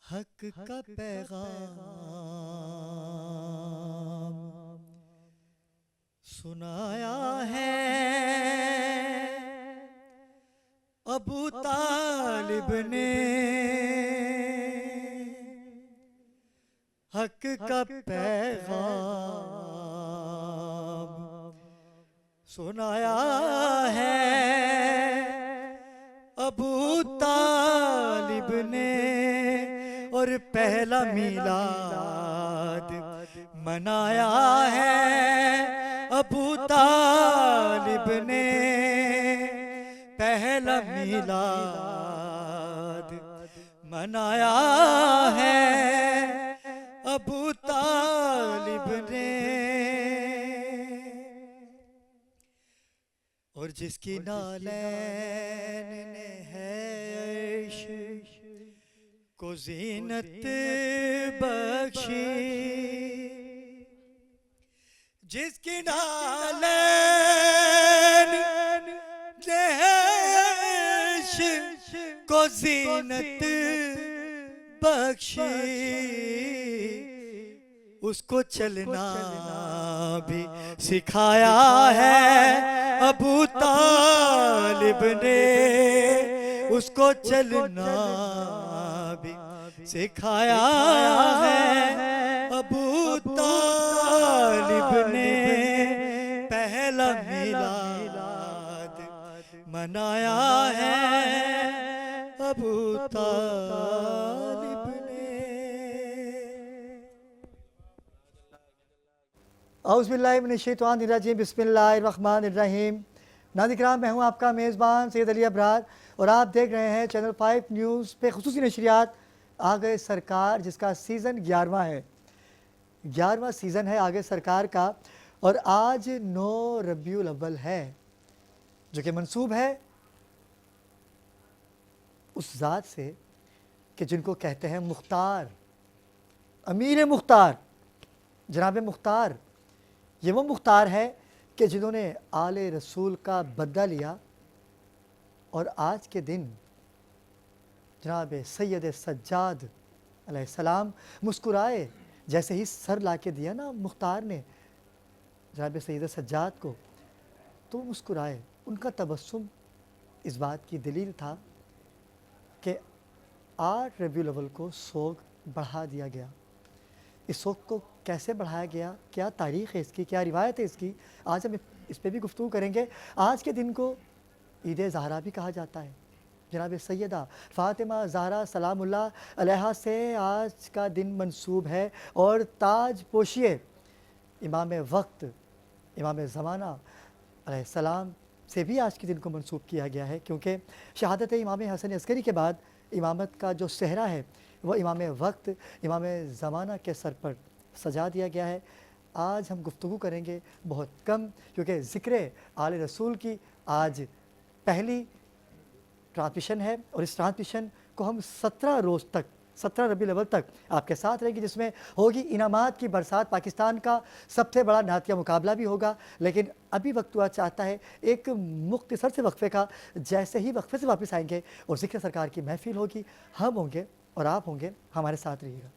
حق کا پیغام سنایا ہے ابو طالب نے، حق کا پیغام سنایا ہے ابو طالب نے، اور پہلا میلاد منایا ہے ابو طالب نے، پہلا میلاد منایا ہے ابو طالب نے، اور جس کی نالین نے ہے عرش کو زینت بخشی، جس کی نالین نے ہے عرش کو زینت بخشی، اس کو چلنا بھی سکھایا ہے ابو طالب نے، اس کو چلنا بھی سکھایا ہے ابو طالب نے، پہلا میلاد منایا ہے ابو طالب نے۔ اعوذ باللہ من الشیطان الرجیم، بسم اللہ الرحمن الرحیم۔ ناظرین کرام، میں ہوں آپ کا میزبان سید علی ابرار، اور آپ دیکھ رہے ہیں چینل 5 نیوز پہ خصوصی نشریات آگے سرکار، جس کا سیزن 11واں ہے، 11واں سیزن ہے آگے سرکار کا، اور آج 9 ربیع الاول ہے، جو کہ منسوب ہے اس ذات سے کہ جن کو کہتے ہیں مختار، امیر مختار، جناب مختار۔ یہ وہ مختار ہے کہ جنہوں نے آل رسول کا بدلہ لیا، اور آج کے دن جناب سید سجاد علیہ السلام مسکرائے، جیسے ہی سر لا کے دیا نا مختار نے جناب سید سجاد کو، تو مسکرائے۔ ان کا تبسم اس بات کی دلیل تھا کہ 8 ربیع الاول کو سوگ بڑھا دیا گیا۔ اس سوگ کو کیسے بڑھایا گیا، کیا تاریخ ہے اس کی، کیا روایت ہے اس کی، آج ہم اس پہ بھی گفتگو کریں گے۔ آج کے دن کو عید زہرا بھی کہا جاتا ہے۔ جناب سیدہ فاطمہ زہرا سلام اللہ علیہا سے آج کا دن منسوب ہے، اور تاج پوشیے امام وقت، امام زمانہ علیہ السلام سے بھی آج کے دن کو منسوب کیا گیا ہے، کیونکہ شہادت امام حسن عسکری کے بعد امامت کا جو صحرا ہے وہ امام وقت، امام زمانہ کے سر پر سجا دیا گیا ہے۔ آج ہم گفتگو کریں گے بہت کم، کیونکہ ذکر آل رسول کی آج پہلی ٹرانسمیشن ہے، اور اس ٹرانسمیشن کو ہم 17 روز تک، 17 ربیع الاول تک آپ کے ساتھ رہیں گے، جس میں ہوگی انعامات کی برسات۔ پاکستان کا سب سے بڑا نعتیہ مقابلہ بھی ہوگا، لیکن ابھی وقت ہوا چاہتا ہے ایک مختصر سے وقفے کا۔ جیسے ہی وقفے سے واپس آئیں گے اور ذکر سرکار کی محفل ہوگی، ہم ہوں گے اور آپ ہوں گے، ہمارے ساتھ رہیے گا۔